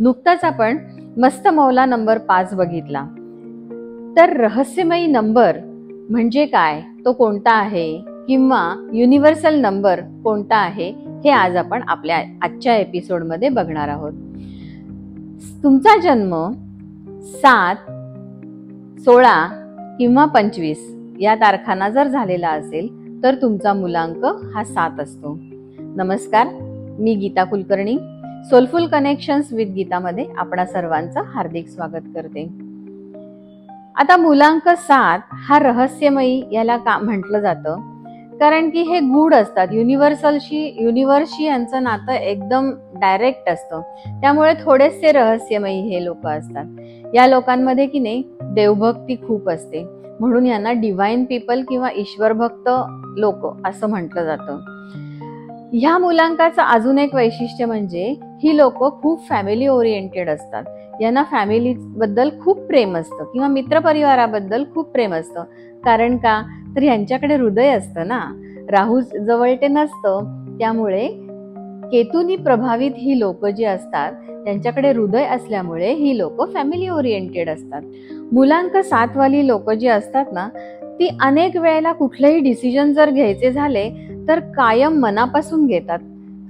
नुकताच आपण मस्त मौला नंबर 5 बघितला. तर रहस्यमयी नंबर म्हणजे काय, तो कोणता आहे किंवा युनिव्हर्सल नंबर कोणता आहे हे आज आपण आपल्या आजच्या एपिसोडमध्ये बघणार आहोत. तुमचा जन्म 7, 16 किंवा 25 या तारखांना जर झालेला असेल तर तुमचा मुलांक हा 7 असतो. नमस्कार, मी Gita Kulkarni. Soulful connections with गीतामध्ये आपणा सर्वांचं हार्दिक स्वागत करते. आता मुलांक 7 हा रहस्यमयी याला का म्हटलं जातं, कारण की हे गूढ असतात. युनिव्हर्सशी यांचं नातं एकदम डायरेक्ट असतं, त्यामुळे थोडेसे रहस्यमयी हे लोक असतात. या लोकांमध्ये की नाही देवभक्ती खूप असते, म्हणून यांना डिव्हाइन पीपल किंवा ईश्वरभक्त लोक असं म्हटलं जातं. ह्या मुलांकाचं अजून एक वैशिष्ट्य म्हणजे ही लोक खूप फॅमिली ओरिएंटेड असतात. यांना फॅमिली बद्दल खूप प्रेम असतं किंवा मित्रपरिवाराबद्दल खूप प्रेम असतं. कारण का, तर यांच्याकडे हृदय असतं ना, राहू जवळ ते नसतं. त्यामुळे केतूनी प्रभावित ही लोक जी असतात त्यांच्याकडे हृदय असल्यामुळे ही लोक फॅमिली ओरिएंटेड असतात. मुलांक 7 वाली लोक जी असतात ना, ती अनेक वेळेला कुठलेही डिसिजन जर घ्यायचे झाले तर कायम मनापासून घेतात,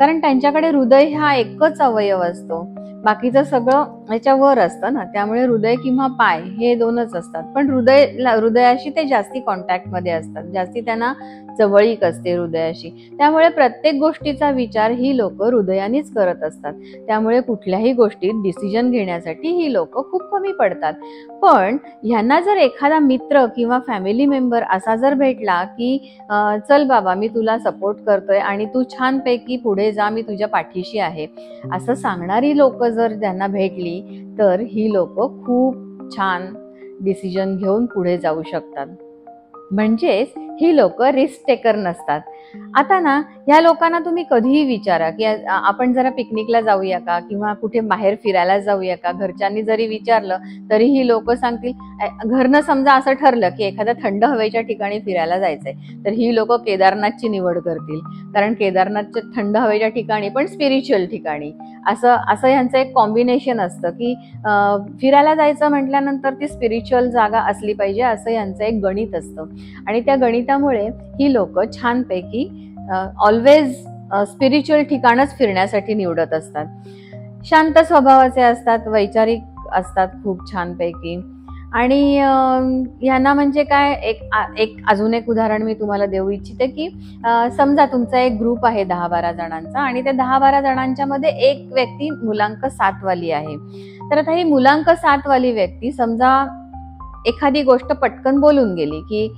कारण त्यांच्याकडे हृदय हा एकच अवयव असतो. बाकीचं सगळं याच्यावर असतं ना, त्यामुळे हृदय किंवा पाय हे दोनच असतात. पण हृदयाशी ते जास्ती कॉन्टॅक्ट मध्ये असतात, जास्ती त्यांना जवळीक असते हृदयाशी. त्यामुळे प्रत्येक गोष्टीचा विचार ही लोक हृदयानेच करत असतात. त्यामुळे कुठल्याही गोष्टीत डिसिजन घेण्यासाठी ही लोक खूप कमी पडतात. पण ह्यांना जर एखादा मित्र किंवा फॅमिली मेंबर असा जर भेटला की चल बाबा, मी तुला सपोर्ट करतोय आणि तू छानपैकी पुढे जा, मी तुझ्या पाठीशी आहे, असं सांगणारी लोक जर त्यांना भेटली तर ही लोक खूप छान डिसिजन घेऊन पुढे जाऊ शकतात. म्हणजेच ही लोक रिस्क टेकर नसतात. आता ना, या लोकांना तुम्ही कधीही विचारा की आपण जरा पिकनिकला जाऊया का किंवा कुठे बाहेर फिरायला जाऊया का, घरच्यांनी जरी विचारलं तरी ही लोक सांगतील. घरनं समजा असं ठरलं की एखाद्या थंड हवेच्या ठिकाणी फिरायला जायचंय, तर ही लोक केदारनाथची निवड करतील, कारण केदारनाथच्या थंड हवेच्या ठिकाणी पण स्पिरिच्युअल ठिकाणी असं यांचं एक कॉम्बिनेशन असतं की फिरायला जायचं म्हटल्यानंतर ती स्पिरिच्युअल जागा असली पाहिजे, असं यांचं एक गणित असतं. आणि त्या गणितामुळे ही लोक छानपैकी ऑलवेज स्पिरिच्युअल ठिकाणच फिरण्यासाठी निवडत असतात. शांत स्वभावाचे असतात, वैचारिक असतात खूप छानपैकी. आणि यांना म्हणजे काय, एक अजून एक उदाहरण मी तुम्हाला देऊ इच्छिते की समजा तुमचा एक ग्रुप आहे 10-12 जणांचा आणि त्या 10-12 जणांच्या मध्ये एक व्यक्ती मुलांक 7 वाली आहे. तर आता ही मुलांक 7 वाली व्यक्ती समजा एखादी गोष्ट पटकन बोलून गेली की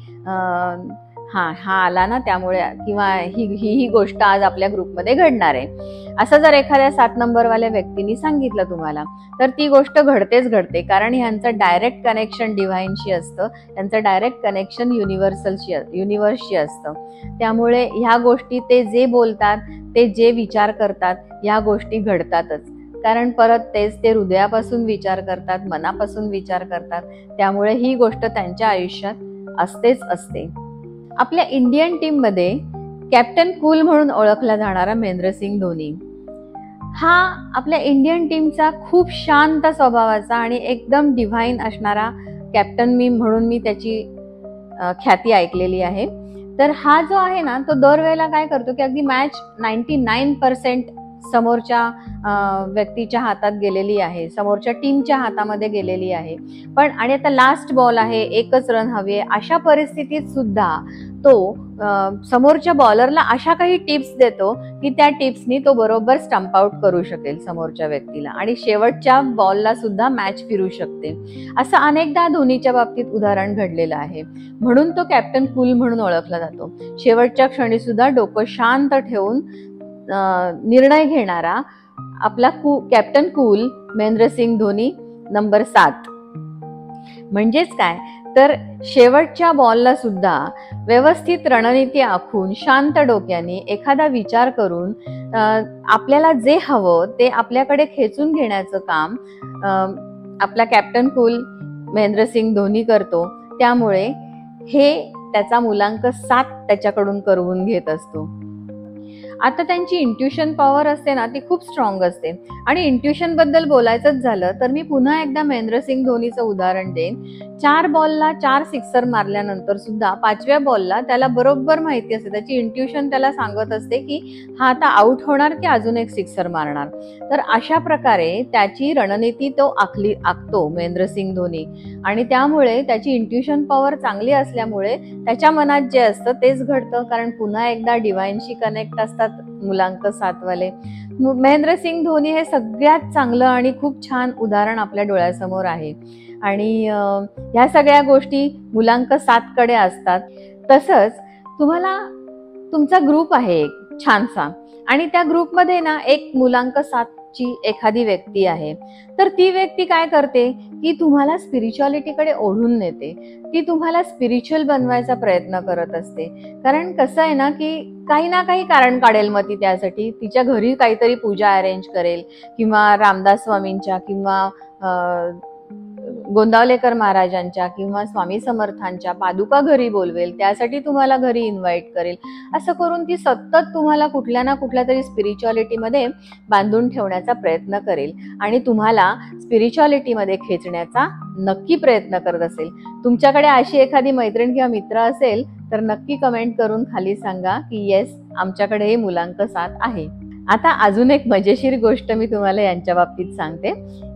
हा आला ना, त्यामुळे किंवा ही गोष्ट आज आपल्या ग्रुपमध्ये घडणार आहे, असं जर एखाद्या 7 नंबरवाल्या व्यक्तीने सांगितलं तुम्हाला, तर ती गोष्ट घडतेच घडते. कारण ह्यांचं डायरेक्ट कनेक्शन डिव्हाइनशी असतं, त्यांचं डायरेक्ट कनेक्शन युनिव्हर्सशी असतं. त्यामुळे ह्या गोष्टी ते जे बोलतात, ते जे विचार करतात, ह्या गोष्टी घडतातच. कारण परत तेच ते हृदयापासून विचार करतात, मनापासून विचार करतात. त्यामुळे ही गोष्ट त्यांच्या आयुष्यात असतेच असते. आपल्या इंडियन टीम मध्ये कॅप्टन कूल म्हणून ओळखला जाणारा महेंद्रसिंग धोनी हा आपल्या इंडियन टीमचा खूप शांत स्वभावाचा आणि एकदम डिव्हाइन असणारा कॅप्टन म्हणून मी त्याची ख्याती ऐकलेली आहे. तर हा जो आहे ना, तो दरवेळेला काय करतो की अगदी मॅच 99% समोरच्या व्यक्तीच्या हातात गेलेली आहे, समोरच्या टीमच्या हातामध्ये गेलेली आहे. पण आणि आता लास्ट बॉल आहे, एकच रन हवे, अशा परिस्थितीत सुद्धा तो समोरच्या बॉलरला अशा काही टिप्स देतो की त्या टिप्सनी तो बरोबर स्टंप आउट करू शकेल समोरच्या व्यक्तीला आणि शेवटच्या बॉलला सुद्धा मॅच फिरू शकते. असं अनेकदा धोनीच्या बाबतीत उदाहरण घडलेलं आहे. म्हणून तो कॅप्टन कूल म्हणून ओळखला जातो. शेवटच्या क्षणी सुद्धा डोकं शांत ठेवून निर्णय घेणारा आपला captain cool Mahendra Singh Dhoni number 7. म्हणजेच काय, तर शेवटच्या बॉलला सुद्धा व्यवस्थित रणनीती आखून शांत डोक्याने एखादा विचार करून आपल्याला जे हवं ते आपल्याकडे खेचून घेण्याचं काम आपला कॅप्टन कूल महेंद्रसिंग धोनी करतो. त्यामुळे हे त्याचा मुलांक 7 त्याच्याकडून करवून घेत असतो. आता त्यांची इंट्युशन पॉवर असते ना ती खूप स्ट्रॉंग असते. आणि इंट्युशन बद्दल बोलायचंच झालं तर मी पुन्हा एकदा महेंद्रसिंग धोनीचं उदाहरण देईन. 4 बॉलला 4 सिक्सर मारल्यानंतर सुद्धा 5व्या बॉलला त्याला बरोबर माहिती असते, त्याची इंट्युशन त्याला सांगत असते की हा आता आउट होणार की अजून एक सिक्सर मारणार. तर अशा प्रकारे त्याची रणनीती तो आखतो महेंद्रसिंग धोनी. आणि त्यामुळे त्याची इंट्युशन पॉवर चांगली असल्यामुळे त्याच्या मनात जे असतं तेच घडतं. कारण पुन्हा एकदा डिवाइनशी कनेक्ट असतात मुलांक 7 वाले. महेंद्रसिंग धोनी हे सगळ्यात चांगलं आणि खूप छान उदाहरण आपल्या डोळ्यासमोर आहे. आणि ह्या सगळ्या गोष्टी मुलांक 7 कडे असतात. तसंच तुम्हाला तुमचा ग्रुप आहे एक छानसा, आणि त्या ग्रुपमध्ये ना एक मुलांक 7 ची एखादी व्यक्ती आहे. तर ती व्यक्ती काय करते की तुम्हाला स्पिरिच्युअलिटीकडे ओढून नेते. ती तुम्हाला स्पिरिच्युअल बनवायचा प्रयत्न करत असते. कारण कसं आहे ना की काही ना काही कारण काढेल मग ती त्यासाठी. तिच्या घरी काहीतरी पूजा अरेंज करेल किंवा रामदास स्वामींच्या किंवा गोंदावलेकर महाराजांच्या किंवा स्वामी समर्थांच्या पादुका घरी बोलवेल, त्यासाठी तुम्हाला घरी इन्व्हाइट करेल. असं करून ती सतत तुम्हाला कुठल्या ना कुठल्या तरी स्पिरिच्युअलिटीमध्ये बांधून ठेवण्याचा प्रयत्न करेल आणि तुम्हाला स्पिरिच्युअलिटीमध्ये खेचण्याचा नक्की प्रयत्न करत असेल. तुमच्याकडे अशी एखादी मैत्रीण किंवा मित्र असेल तर नक्की कमेंट करून खाली सांगा की येस, आमच्याकडेही मुलांक 7 आहे. आता अजून एक मजेशीर गोष्ट मी तुम्हाला यांच्या बाबतीत सांगते.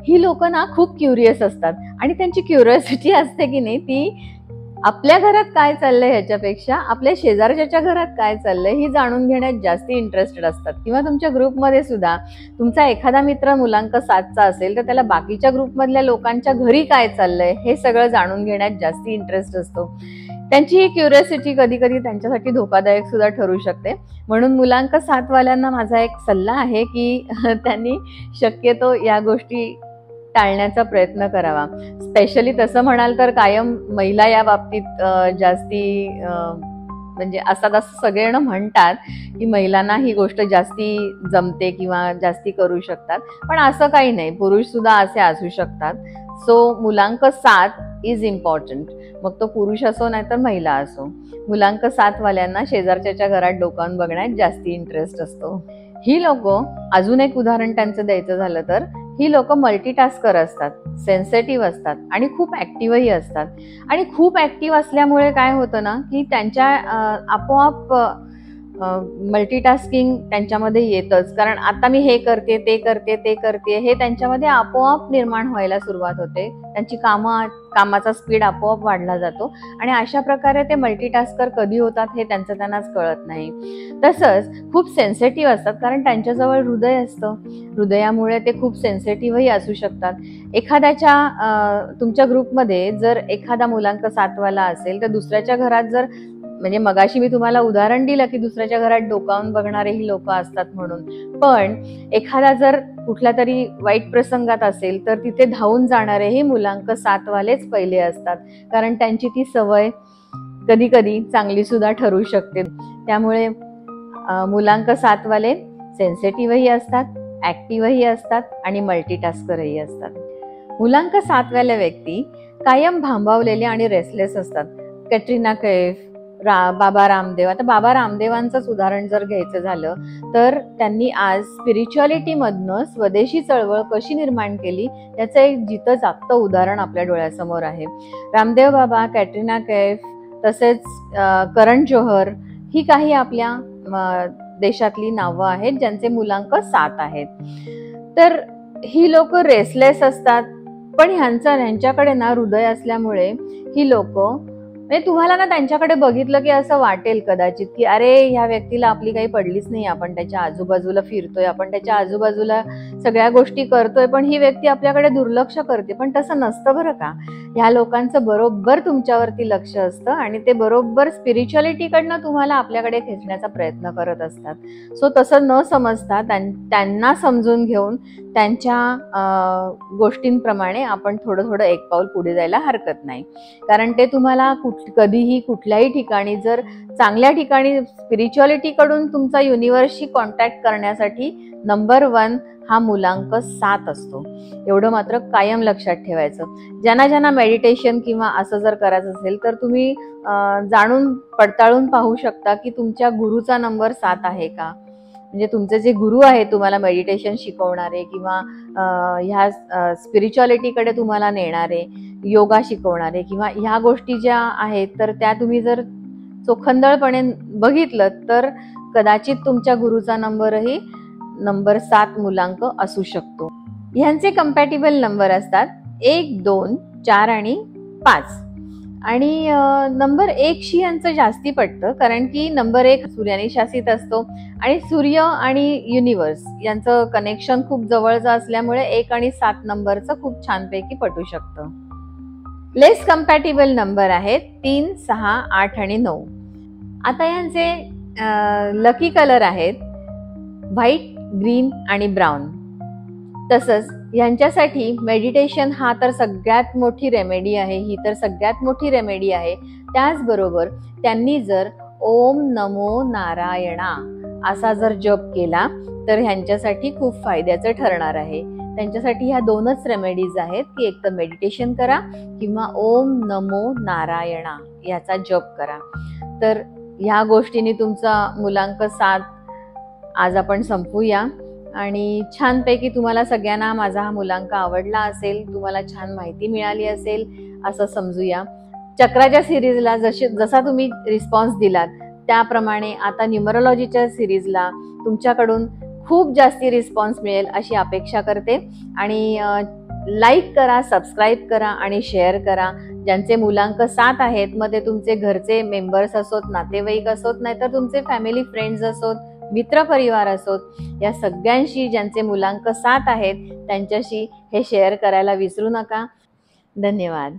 ही लोक ना खूप क्युरियस असतात आणि त्यांची क्युरिओसिटी असते की नाही ती आपल्या घरात काय चाललंय ह्याच्यापेक्षा आपल्या शेजारच्या घरात काय चाललंय ही जाणून घेण्यात जास्ती इंटरेस्टेड असतात. किंवा तुमच्या ग्रुपमध्ये सुद्धा तुमचा एखादा मित्र मुलांक 7चा असेल तर त्याला बाकीच्या ग्रुपमधल्या लोकांच्या घरी काय चाललंय हे सगळं जाणून घेण्यात जास्ती इंटरेस्ट असतो. त्यांची ही क्युरिओसिटी कधी कधी त्यांच्यासाठी धोकादायक सुद्धा ठरू शकते. म्हणून मुलांक 7 वाल्यांना माझा एक सल्ला आहे की त्यांनी शक्यतो या गोष्टी टाळण्याचा प्रयत्न करावा. स्पेशली तसं म्हणाल तर कायम महिला या बाबतीत जास्ती म्हणजे असं सगळेजण म्हणतात की महिलांना ही गोष्ट जास्ती जमते किंवा जास्ती करू शकतात, पण असं काही नाही, पुरुष सुद्धा असे असू शकतात. सो मुलांक 7 इज इम्पॉर्टंट, मग तो पुरुष असो नाहीतर महिला असो. मुलांक 7 वाल्यांना शेजारच्या घरात डोकावून बघण्यात जास्ती इंटरेस्ट असतो. ही लोक, अजून एक उदाहरण त्यांचं द्यायचं झालं तर, ही लोक मल्टीटास्कर असतात, सेन्सिटिव्ह असतात आणि खूप ऍक्टिव्हही असतात. आणि खूप ऍक्टिव्ह असल्यामुळे काय होतं ना की त्यांच्या आपोआप मल्टीटास्किंग त्यांच्यामध्ये येतच. कारण आता मी हे करते ते करते ते करते हे त्यांच्यामध्ये आपोआप निर्माण व्हायला सुरुवात होते. त्यांची कामाचा स्पीड आपोआप वाढला जातो आणि अशा प्रकारे ते मल्टीटास्कर कधी होतात हे त्यांनाच कळत नाही. तसंच खूप सेन्सिटिव्ह असतात कारण त्यांच्याजवळ हृदय असतं. हृदयामुळे ते खूप सेन्सिटिव्हही असू शकतात. तुमच्या ग्रुपमध्ये जर एखादा मुलांक 7 वाला असेल तर दुसऱ्याच्या घरात जर, म्हणजे मगाशी मी तुम्हाला उदाहरण दिलं की दुसऱ्याच्या घरात डोकावून बघणारेही लोक असतात म्हणून, पण एखादा जर कुठल्या तरी वाईट प्रसंगात असेल तर तिथे धावून जाणारेही मुलांक 7 वालेच पहिले असतात. कारण त्यांची ती सवय कधी कधी चांगली सुद्धा ठरू शकते. त्यामुळे मुलांक 7 वाले सेन्सिटिव्हही असतात, ऍक्टिव्हही असतात आणि मल्टीटास्करही असतात. मुलांक 7 वाल्या व्यक्ती कायम भांबावलेले आणि रेसलेस असतात. कॅटरीना कैफ, बाबा रामदेव. आता बाबा रामदेवांचंच उदाहरण जर घ्यायचं झालं तर त्यांनी आज स्पिरिच्युअलिटी मधनं स्वदेशी चळवळ कशी निर्माण केली याचं एक जितं जागतं उदाहरण आपल्या डोळ्यासमोर आहे. रामदेव बाबा, कॅटरीना कैफ, तसेच करण जोहर ही काही आपल्या देशातली नावं आहेत ज्यांचे मुलांक 7 आहेत. तर ही लोक रेसलेस असतात, पण ह्यांच्याकडे ना हृदय असल्यामुळे ही लोक, म्हणजे तुम्हाला ना त्यांच्याकडे बघितलं की असं वाटेल कदाचित की अरे ह्या व्यक्तीला आपली काही पडलीच नाही, आपण त्याच्या आजूबाजूला फिरतोय, आपण त्याच्या आजूबाजूला सगळ्या गोष्टी करतोय, पण ही व्यक्ती आपल्याकडे दुर्लक्ष करते. पण तसं नसतं बरं का. ह्या लोकांचं बरोबर तुमच्यावरती लक्ष असतं आणि ते बरोबर स्पिरिच्युअलिटीकडनं तुम्हाला आपल्याकडे खेचण्याचा प्रयत्न करत असतात. सो तसं न समजता त्यांना समजून घेऊन त्यांच्या गोष्टींप्रमाणे आपण थोडं एक पाऊल पुढे जायला हरकत नाही. कारण ते तुम्हाला कधीही कुठल्याही ठिकाणी, जर चांगल्या ठिकाणी स्पिरिच्युअलिटीकडून तुमचा युनिव्हर्सशी कॉन्टॅक्ट करण्यासाठी नंबर 1 हा मुलांक 7 असतो. एवढं मात्र कायम लक्षात ठेवायचं. ज्यांना मेडिटेशन किंवा असं जर करायचं असेल तर तुम्ही जाणून पडताळून पाहू शकता की तुमच्या गुरुचा नंबर 7 आहे का, म्हणजे तुमचे जे गुरु आहेत तुम्हाला मेडिटेशन शिकवणारे किंवा ह्या स्पिरिच्युअलिटीकडे तुम्हाला नेणारे, योगा शिकवणारे किंवा ह्या गोष्टी ज्या आहेत तर त्या तुम्ही जर चोखंदळपणे बघितलं तर कदाचित तुमच्या गुरुचा नंबरही नंबर 7 मुलांक असू शकतो. ह्यांचे कंपॅटिबल नंबर असतात 1, 2, 4 आणि 5. आणि नंबर 1 शी यांचं जास्ती पटतं, कारण की नंबर 1 सूर्याने शासित असतो आणि सूर्य आणि युनिवर्स यांचं कनेक्शन खूप जवळचं असल्यामुळे 1 आणि 7 नंबरचं खूप छानपैकी पटू शकतं. लेस कंपॅटिबल नंबर आहेत 3, 6, 8 आणि 9. आता यांचे लकी कलर आहेत व्हाईट, ग्रीन आणि ब्राऊन. तसंच यांच्यासाठी मेडिटेशन हा तर सगळ्यात मोठी रेमेडी आहे, ही तर सगळ्यात मोठी रेमेडी आहे. त्याचबरोबर त्यांनी जर ओम नमो नारायणा असा जर जप केला तर ह्यांच्यासाठी खूप फायद्याचं ठरणार आहे. त्यांच्यासाठी ह्या 2च रेमेडीज आहेत की एक तर मेडिटेशन करा किंवा ओम नमो नारायणा याचा जप करा. तर ह्या गोष्टींनी तुमचा मुलांक 7 आज आपण संपूया आणि छानपैकी तुम्हाला सगळ्यांना माझा हा मुलांक आवडला असेल, तुम्हाला छान माहिती मिळाली असेल असं समजूया. चक्राच्या सिरीजला जसा तुम्ही रिस्पॉन्स दिलात त्याप्रमाणे आता न्यूमरोलॉजीच्या सिरीजला तुमच्याकडून खूप जास्ती रिस्पॉन्स मिळेल अशी अपेक्षा करते. आणि लाईक करा, सबस्क्राईब करा आणि शेअर करा. ज्यांचे मुलांक 7 आहेत, मग ते तुमचे घरचे मेंबर्स असोत, नातेवाईक असोत, नाहीतर तुमचे फॅमिली फ्रेंड्स असोत, मित्रपरिवार असोत, या सगळ्यांशी ज्यांचे मुलांक 7 आहेत त्यांच्याशी हे शेअर करायला विसरू नका. धन्यवाद.